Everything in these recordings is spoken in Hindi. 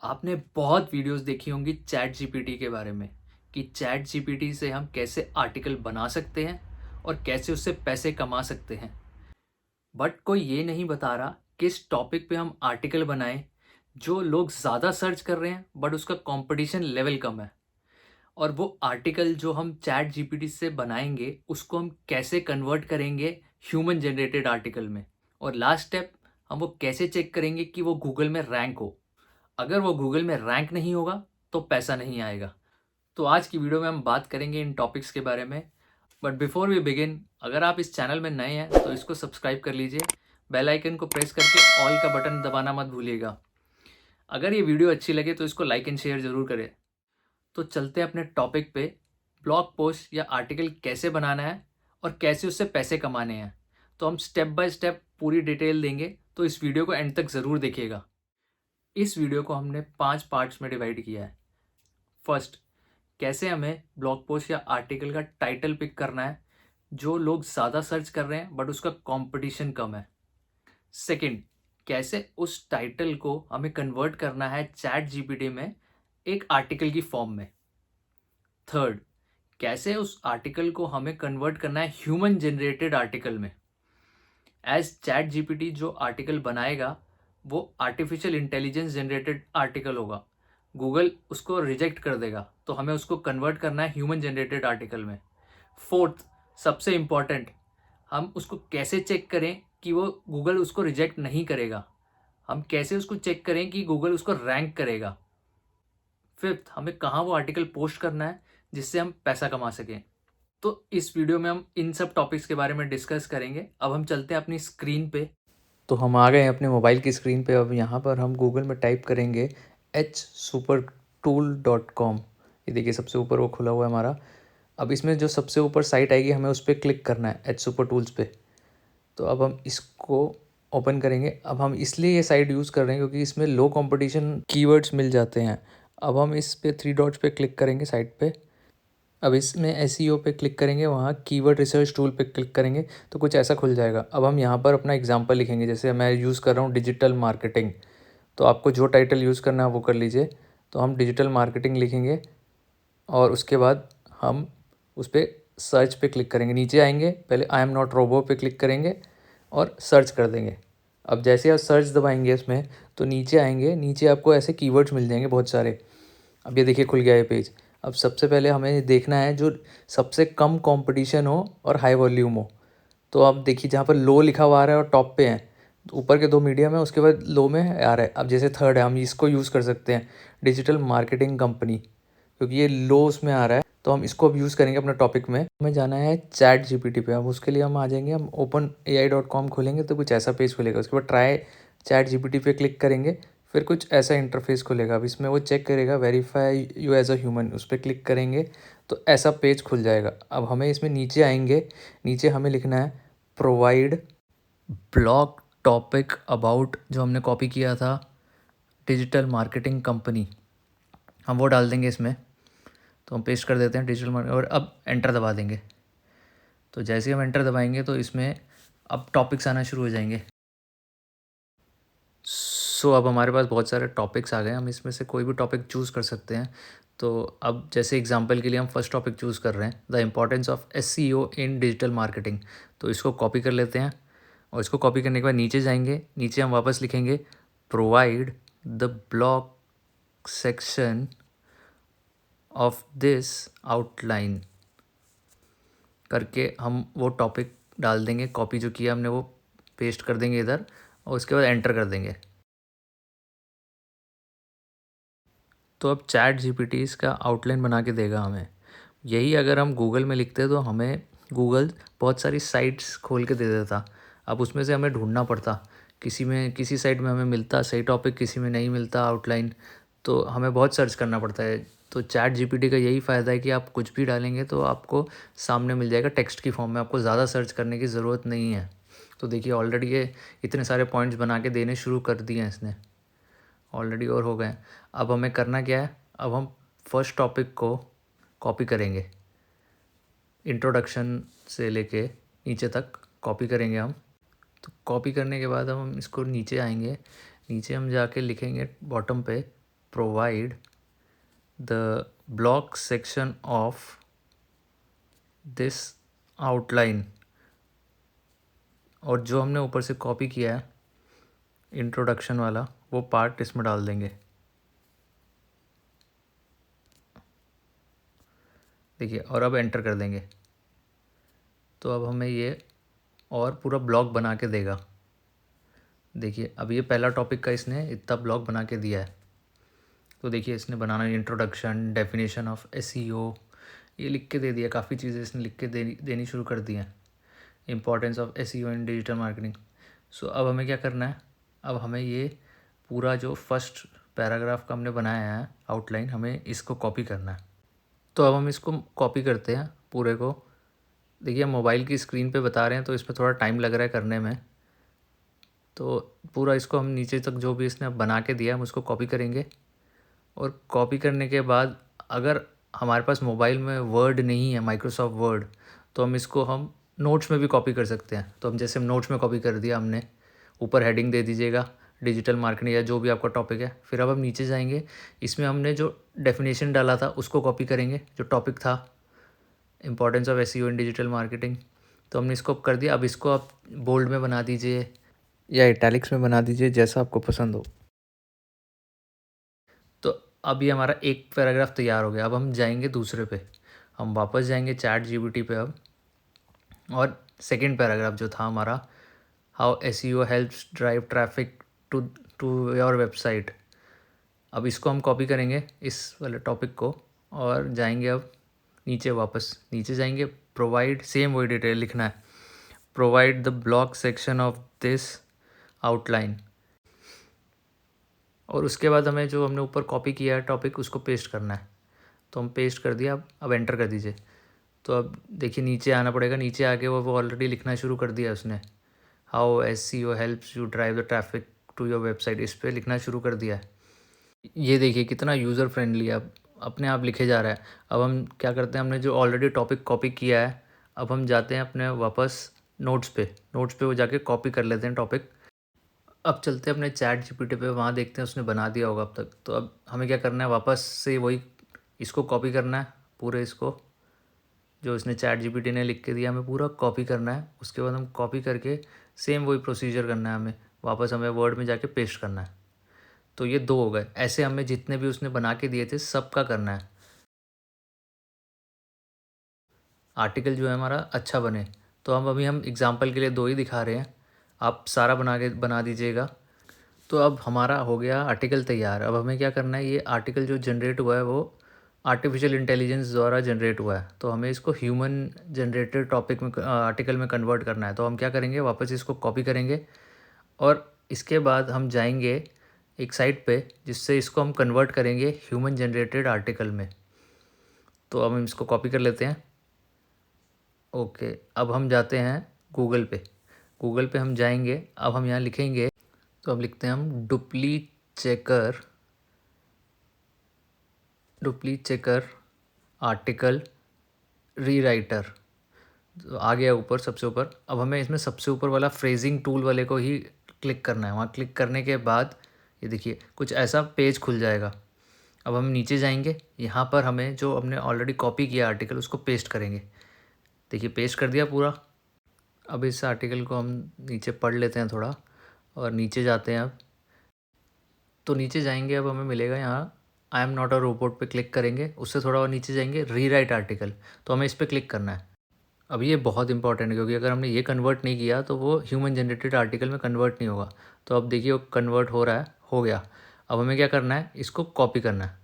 आपने बहुत वीडियोस देखी होंगी चैट जीपीटी के बारे में कि चैट जीपीटी से हम कैसे आर्टिकल बना सकते हैं और कैसे उससे पैसे कमा सकते हैं। बट कोई ये नहीं बता रहा किस टॉपिक पे हम आर्टिकल बनाएं जो लोग ज़्यादा सर्च कर रहे हैं बट उसका कंपटीशन लेवल कम है। और वो आर्टिकल जो हम चैट जीपीटी से बनाएंगे उसको हम कैसे कन्वर्ट करेंगे ह्यूमन जनरेटेड आर्टिकल में। और लास्ट स्टेप, हम वो कैसे चेक करेंगे कि वो गूगल में रैंक हो। अगर वो गूगल में रैंक नहीं होगा तो पैसा नहीं आएगा। तो आज की वीडियो में हम बात करेंगे इन टॉपिक्स के बारे में। बट बिफोर वी बिगिन, अगर आप इस चैनल में नए हैं तो इसको सब्सक्राइब कर लीजिए। बेल आइकन को प्रेस करके ऑल का बटन दबाना मत भूलिएगा। अगर ये वीडियो अच्छी लगे तो इसको लाइक एंड शेयर जरूर करें। तो चलते हैं अपने टॉपिक पे। ब्लॉग पोस्ट या आर्टिकल कैसे बनाना है और कैसे उससे पैसे कमाने हैं। तो हम स्टेप बाय स्टेप पूरी डिटेल देंगे, तो इस वीडियो को एंड तक ज़रूर देखिएगा। इस वीडियो को हमने 5 पार्ट्स में डिवाइड किया है। फर्स्ट, कैसे हमें ब्लॉग पोस्ट या आर्टिकल का टाइटल पिक करना है जो लोग ज़्यादा सर्च कर रहे हैं बट उसका कंपटीशन कम है। सेकंड, कैसे उस टाइटल को हमें कन्वर्ट करना है चैट जीपीटी में एक आर्टिकल की फॉर्म में। थर्ड, कैसे उस आर्टिकल को हमें कन्वर्ट करना है ह्यूमन जनरेटेड आर्टिकल में। एज चैट जीपीटी जो आर्टिकल बनाएगा वो आर्टिफिशियल इंटेलिजेंस जनरेटेड आर्टिकल होगा। गूगल उसको रिजेक्ट कर देगा, तो हमें उसको कन्वर्ट करना है ह्यूमन जनरेटेड आर्टिकल में। फोर्थ, सबसे इम्पॉर्टेंट, हम उसको कैसे चेक करें कि वो गूगल उसको रिजेक्ट नहीं करेगा। हम कैसे उसको चेक करें कि गूगल उसको रैंक करेगा। फिफ्थ, हमें कहाँ वो आर्टिकल पोस्ट करना है जिससे हम पैसा कमा सकें। तो इस वीडियो में हम इन सब टॉपिक्स के बारे में डिस्कस करेंगे। अब हम चलते हैं अपनी स्क्रीन पे। तो हम आ गए हैं अपने मोबाइल की स्क्रीन पे। अब यहाँ पर हम गूगल में टाइप करेंगे hsupertool.com। ये देखिए सबसे ऊपर वो खुला हुआ है हमारा। अब इसमें जो सबसे ऊपर साइट आएगी हमें उस पर क्लिक करना है, एच सुपर टूल्स पे। तो अब हम इसको ओपन करेंगे। अब हम इसलिए ये साइट यूज़ कर रहे हैं क्योंकि इसमें लो कंपटीशन कीवर्ड्स मिल जाते हैं। अब हम इस पे 3 डॉट्स पे क्लिक करेंगे साइट पे। अब इसमें एसईओ पे क्लिक करेंगे, वहाँ कीवर्ड रिसर्च टूल पे क्लिक करेंगे तो कुछ ऐसा खुल जाएगा। अब हम यहाँ पर अपना एग्जांपल लिखेंगे, जैसे मैं यूज़ कर रहा हूँ डिजिटल मार्केटिंग। तो आपको जो टाइटल यूज़ करना है वो कर लीजिए। तो हम डिजिटल मार्केटिंग लिखेंगे और उसके बाद हम उस पर सर्च पे क्लिक करेंगे। नीचे आएंगे, पहले आई एम नॉट रोबो पे क्लिक करेंगे और सर्च कर देंगे। अब जैसे आप सर्च दबाएंगे इसमें तो नीचे आएंगे, नीचे आपको ऐसे कीवर्ड्स मिल जाएंगे बहुत सारे। अब ये देखिए खुल गया ये पेज। अब सबसे पहले हमें देखना है जो सबसे कम कंपटीशन हो और हाई वॉल्यूम हो। तो आप देखिए जहाँ पर लो लिखा हुआ आ रहा है और टॉप पे है, तो ऊपर के 2 मीडियम है, उसके बाद लो में आ रहा है। अब जैसे थर्ड है, हम इसको यूज़ कर सकते हैं, डिजिटल मार्केटिंग कंपनी, क्योंकि ये लो उसमें आ रहा है तो हम इसको अब यूज़ करेंगे अपने टॉपिक में। हमें जाना है चैट जीपीटी पे। अब उसके लिए हम आ जाएंगे, हम ओपन AI.com खोलेंगे तो कुछ ऐसा पेज खुलेगा। उसके बाद ट्राई चैट जीपीटी पे क्लिक करेंगे, फिर कुछ ऐसा इंटरफेस खुलेगा। अब इसमें वो चेक करेगा verify you as a human, उस पर क्लिक करेंगे तो ऐसा पेज खुल जाएगा। अब हमें इसमें नीचे आएंगे, नीचे हमें लिखना है प्रोवाइड ब्लॉग टॉपिक अबाउट, जो हमने कॉपी किया था डिजिटल मार्केटिंग कंपनी, हम वो डाल देंगे इसमें। तो हम पेस्ट कर देते हैं डिजिटल मार्केटिंग और अब एंटर दबा देंगे। तो जैसे ही हम एंटर दबाएंगे तो इसमें अब टॉपिक्स आना शुरू हो जाएंगे। अब हमारे पास बहुत सारे टॉपिक्स आ गए, हम इसमें से कोई भी टॉपिक चूज़ कर सकते हैं। तो अब जैसे एग्जांपल के लिए हम फर्स्ट टॉपिक चूज़ कर रहे हैं, the importance of SEO in digital marketing. तो इसको कॉपी कर लेते हैं और इसको कॉपी करने के बाद नीचे जाएंगे, नीचे हम वापस लिखेंगे provide the blog section of this outline करके हम वो टॉपिक डाल देंगे। कॉपी जो किया हमने वो पेस्ट कर देंगे इधर और उसके बाद एंटर कर देंगे। तो अब चैट जीपीटी इसका आउटलाइन बना के देगा हमें। यही अगर हम गूगल में लिखते तो हमें गूगल बहुत सारी साइट्स खोल के दे देता। अब उसमें से हमें ढूंढना पड़ता, किसी साइट में हमें मिलता सही टॉपिक, किसी में नहीं मिलता आउटलाइन, तो हमें बहुत सर्च करना पड़ता है। तो चैट जीपीटी का यही फ़ायदा है कि आप कुछ भी डालेंगे तो आपको सामने मिल जाएगा टेक्स्ट की फॉर्म में, आपको ज़्यादा सर्च करने की ज़रूरत नहीं है। तो देखिए ऑलरेडी ये इतने सारे पॉइंट्स बना के देने शुरू कर दिए हैं इसने ऑलरेडी और हो गए हैं। अब हमें करना क्या है, अब हम फर्स्ट टॉपिक को कॉपी करेंगे, इंट्रोडक्शन से लेके नीचे तक कॉपी करेंगे हम। कॉपी करने के बाद हम इसको नीचे आएंगे, नीचे हम जाके लिखेंगे बॉटम पे provide the block section of this outline, और जो हमने ऊपर से कॉपी किया है इंट्रोडक्शन वाला वो पार्ट इसमें डाल देंगे। देखिए, और अब एंटर कर देंगे तो अब हमें ये और पूरा ब्लॉक बना के देगा। देखिए, अब ये पहला टॉपिक का इसने इतना ब्लॉक बना के दिया है। तो देखिए, इसने बनाना इंट्रोडक्शन, डेफिनेशन ऑफ एसईओ, ये लिख के दे दिया। काफ़ी चीज़ें इसने लिख के देनी शुरू कर दी हैं। Importance of SEO in digital marketing. So अब हमें क्या करना है, अब हमें ये पूरा जो फर्स्ट पैराग्राफ का हमने बनाया है आउटलाइन, हमें इसको कॉपी करना है। तो अब हम इसको कॉपी करते हैं पूरे को। देखिए, हम मोबाइल की स्क्रीन पे बता रहे हैं तो इसमें थोड़ा टाइम लग रहा है करने में। तो पूरा इसको हम नीचे तक जो भी इसने बना के दिया हम उसको कॉपी करेंगे। और कॉपी करने के बाद अगर हमारे पास मोबाइल में वर्ड नहीं है, माइक्रोसॉफ्ट वर्ड, तो हम नोट्स में भी कॉपी कर सकते हैं। तो हम जैसे हम नोट्स में कॉपी कर दिया हमने, ऊपर हेडिंग दे दीजिएगा डिजिटल मार्केटिंग या जो भी आपका टॉपिक है। फिर अब हम नीचे जाएंगे, इसमें हमने जो डेफिनेशन डाला था उसको कॉपी करेंगे, जो टॉपिक था importance of SEO in digital marketing. तो हमने इसको कर दिया। अब इसको आप बोल्ड में बना दीजिए या इटैलिक्स में बना दीजिए, जैसा आपको पसंद हो। तो अब ये हमारा एक पैराग्राफ तैयार हो गया। अब हम जाएंगे दूसरे पे, हम वापस जाएंगे चैट जीपीटी पे अब, और सेकंड पैराग्राफ जो था हमारा, how SEO helps drive traffic to to your website. अब इसको हम कॉपी करेंगे इस वाले टॉपिक को, और जाएंगे अब नीचे, वापस नीचे जाएंगे, प्रोवाइड, सेम वही डिटेल लिखना है, provide the block section of this outline. और उसके बाद हमें जो हमने ऊपर कॉपी किया है टॉपिक उसको पेस्ट करना है। तो हम पेस्ट कर दिया। अब एंटर कर दीजिए। तो अब देखिए, नीचे आना पड़ेगा। नीचे आके वो ऑलरेडी लिखना शुरू कर दिया उसने, how SEO helps you drive the traffic to your website, इस पर लिखना शुरू कर दिया है। ये देखिए कितना यूज़र फ्रेंडली है, अब अपने आप लिखे जा रहा है। अब हम क्या करते हैं, हमने जो ऑलरेडी टॉपिक कॉपी किया है, अब हम जाते हैं अपने वापस नोट्स पे वो जाके कॉपी कर लेते हैं टॉपिक। अब चलते हैं अपने चैट जीपीटी पे, वहाँ देखते हैं उसने बना दिया होगा अब तक। तो अब हमें क्या करना है, वापस से वही इसको कॉपी करना है, पूरे इसको जो इसने चैट जीपीटी ने लिख के दिया हमें पूरा कॉपी करना है। उसके बाद हम कॉपी करके सेम वही प्रोसीजर करना है हमें, वापस हमें वर्ड में जाके पेस्ट करना है। तो ये दो हो गए। ऐसे हमें जितने भी उसने बना के दिए थे सबका करना है, आर्टिकल जो है हमारा अच्छा बने। तो हम एग्जांपल के लिए दो ही दिखा रहे हैं, आप सारा बना दीजिएगा। तो अब हमारा हो गया आर्टिकल तैयार। अब हमें क्या करना है, ये आर्टिकल जो जनरेट हुआ है वो आर्टिफिशियल इंटेलिजेंस द्वारा जनरेट हुआ है। तो हमें इसको ह्यूमन जनरेटेड टॉपिक में आर्टिकल में कन्वर्ट करना है। तो हम क्या करेंगे, वापस इसको कॉपी करेंगे और इसके बाद हम जाएंगे एक साइट पे जिससे इसको हम कन्वर्ट करेंगे ह्यूमन जनरेटेड आर्टिकल में। तो अब हम इसको कॉपी कर लेते हैं। ओके, अब हम जाते हैं गूगल पे हम जाएंगे। अब हम यहाँ लिखेंगे, तो अब लिखते हैं हम डुप्ली चेकर आर्टिकल रीराइटर। तो आ गया ऊपर, सबसे ऊपर। अब हमें इसमें सबसे ऊपर वाला फ्रेजिंग टूल वाले को ही क्लिक करना है। वहाँ क्लिक करने के बाद ये देखिए कुछ ऐसा पेज खुल जाएगा। अब हम नीचे जाएंगे, यहाँ पर हमें जो हमने ऑलरेडी कॉपी किया आर्टिकल उसको पेस्ट करेंगे। देखिए, पेस्ट कर दिया पूरा। अब इस आर्टिकल को हम नीचे पढ़ लेते हैं थोड़ा, और नीचे जाते हैं अब। तो नीचे जाएंगे, अब हमें मिलेगा यहाँ I am not a robot पे क्लिक करेंगे। उससे थोड़ा और नीचे जाएंगे, रीराइट आर्टिकल, तो हमें इस पर क्लिक करना है। अब ये बहुत इंपॉर्टेंट है, क्योंकि अगर हमने ये कन्वर्ट नहीं किया तो वो ह्यूमन जनरेटेड आर्टिकल में कन्वर्ट नहीं होगा। तो अब देखिए वो कन्वर्ट हो रहा है, हो गया। अब हमें क्या करना है, इसको कॉपी करना है।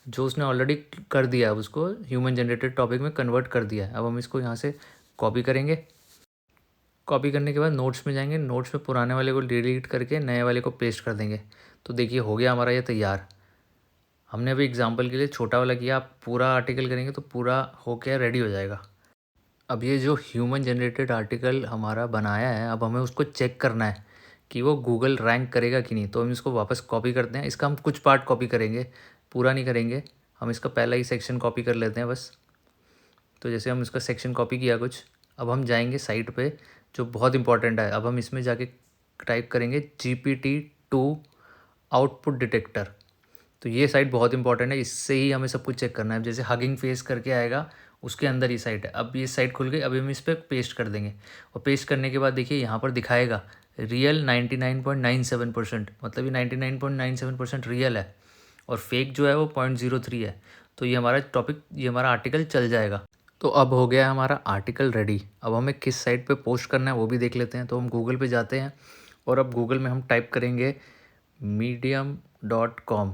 जो उसने ऑलरेडी कर दिया है उसको ह्यूमन जनरेटेड टॉपिक में कन्वर्ट कर दिया है। अब हम इसको यहाँ से कॉपी करेंगे। कॉपी करने के बाद नोट्स में जाएंगे, नोट्स में पुराने वाले को डिलीट करके नए वाले को पेस्ट कर देंगे। तो देखिए हो गया हमारा ये तैयार। हमने अभी एग्जांपल के लिए छोटा वाला किया, आप पूरा आर्टिकल करेंगे तो पूरा होके रेडी हो जाएगा। अब ये जो ह्यूमन जनरेटेड आर्टिकल हमारा बनाया है, अब हमें उसको चेक करना है कि वो गूगल रैंक करेगा कि नहीं। तो हम इसको वापस कॉपी करते हैं। इसका हम कुछ पार्ट कॉपी करेंगे, पूरा नहीं करेंगे। हम इसका पहला ही सेक्शन कॉपी कर लेते हैं बस। तो जैसे हम इसका सेक्शन कॉपी किया कुछ, अब हम जाएंगे साइट पे जो बहुत इंपॉर्टेंट है। अब हम इसमें जाके टाइप करेंगे GPT-2 आउटपुट डिटेक्टर। तो ये साइट बहुत इंपॉर्टेंट है, इससे ही हमें सब कुछ चेक करना है। जैसे हगिंग फेस करके आएगा, उसके अंदर ही साइट है। अब ये साइट खुल गई, अभी हम इस पर पेस्ट कर देंगे और पेस्ट करने के बाद देखिए यहाँ पर दिखाएगा रियल 99.97%, मतलब ये 99.97% रियल है और फेक जो है वो 0.03 है। तो ये हमारा टॉपिक, ये हमारा आर्टिकल चल जाएगा। तो अब हो गया हमारा आर्टिकल रेडी। अब हमें किस साइट पे पोस्ट करना है वो भी देख लेते हैं। तो हम गूगल पे जाते हैं और अब गूगल में हम टाइप करेंगे medium.com।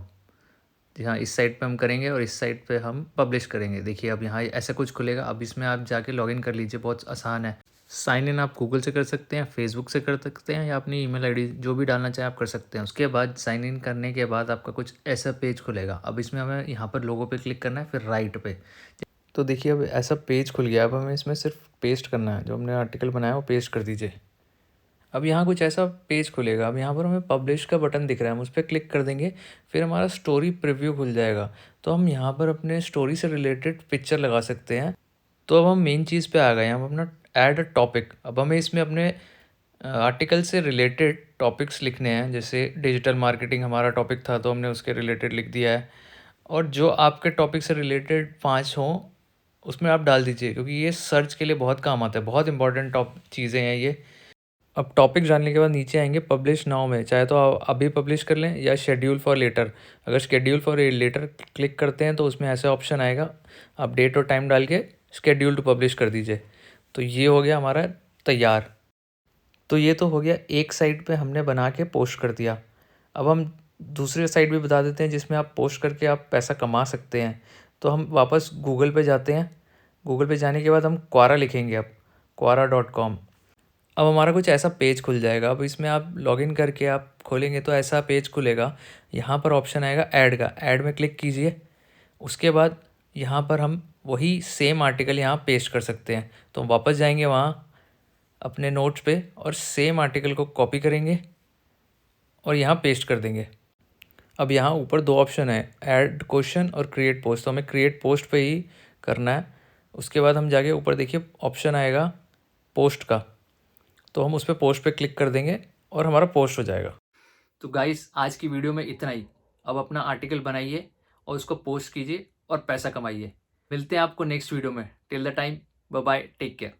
जी हाँ, इस साइट पे हम करेंगे और इस साइट पे हम पब्लिश करेंगे। देखिए अब यहाँ ऐसा कुछ खुलेगा। अब इसमें आप जाके लॉगिन कर लीजिए, बहुत आसान है। साइन इन आप गूगल से कर सकते हैं, फेसबुक से कर सकते हैं, या अपनी ईमेल आईडी जो भी डालना चाहें आप कर सकते हैं। उसके बाद साइन इन करने के बाद आपका कुछ ऐसा पेज खुलेगा। अब इसमें हमें यहाँ पर लोगो पे क्लिक करना है, फिर राइट पे। तो देखिए अब ऐसा पेज खुल गया। अब हमें इसमें सिर्फ पेस्ट करना है, जो हमने आर्टिकल बनाया वो पेस्ट कर दीजिए। अब यहाँ कुछ ऐसा पेज खुलेगा। अब यहाँ पर हमें पब्लिश का बटन दिख रहा है, हम उस पर क्लिक कर देंगे, फिर हमारा स्टोरी प्रीव्यू खुल जाएगा। तो हम यहाँ पर अपने स्टोरी से रिलेटेड पिक्चर लगा सकते हैं। तो अब हम मेन चीज़ पे आ गए हैं, हम अपना ऐड अ टॉपिक। अब हमें इसमें अपने आर्टिकल से रिलेटेड टॉपिक्स लिखने हैं। जैसे डिजिटल मार्केटिंग हमारा टॉपिक था, तो हमने उसके रिलेटेड लिख दिया है। और जो आपके टॉपिक से रिलेटेड 5 हों उसमें आप डाल दीजिए, क्योंकि ये सर्च के लिए बहुत काम आता है। बहुत इंपॉर्टेंट चीज़ें हैं ये। अब टॉपिक जानने के बाद नीचे आएंगे पब्लिश नाउ में, चाहे तो आप अभी पब्लिश कर लें या शेड्यूल फॉर लेटर। अगर शेड्यूल फॉर लेटर क्लिक करते हैं तो उसमें ऐसा ऑप्शन आएगा, आप डेट और टाइम डाल के शेड्यूल टू पब्लिश कर दीजिए। तो ये हो गया हमारा तैयार। तो ये तो हो गया एक साइट पे हमने बना के पोस्ट कर दिया। अब हम दूसरे साइट भी बता देते हैं जिसमें आप पोस्ट करके आप पैसा कमा सकते हैं। तो हम वापस गूगल पे जाते हैं। गूगल पे जाने के बाद हम क्वारा लिखेंगे, अब quora.com। अब हमारा कुछ ऐसा पेज खुल जाएगा। अब इसमें आप लॉगिन करके आप खोलेंगे तो ऐसा पेज खुलेगा। यहाँ पर ऑप्शन आएगा ऐड का, ऐड में क्लिक कीजिए। उसके बाद यहाँ पर हम वही सेम आर्टिकल यहाँ पेस्ट कर सकते हैं। तो हम वापस जाएंगे वहाँ अपने नोट्स पे और सेम आर्टिकल को कॉपी करेंगे और यहाँ पेस्ट कर देंगे। अब यहाँ ऊपर 2 ऑप्शन है, ऐड क्वेश्चन और क्रिएट पोस्ट। तो हमें क्रिएट पोस्ट पे ही करना है। उसके बाद हम जाके ऊपर देखिए ऑप्शन आएगा पोस्ट का, तो हम उस पर पोस्ट पे क्लिक कर देंगे और हमारा पोस्ट हो जाएगा। तो गाइस आज की वीडियो में इतना ही। अब अपना आर्टिकल बनाइए और उसको पोस्ट कीजिए और पैसा कमाइए। मिलते हैं आपको नेक्स्ट वीडियो में। Till the time, bye bye, take care.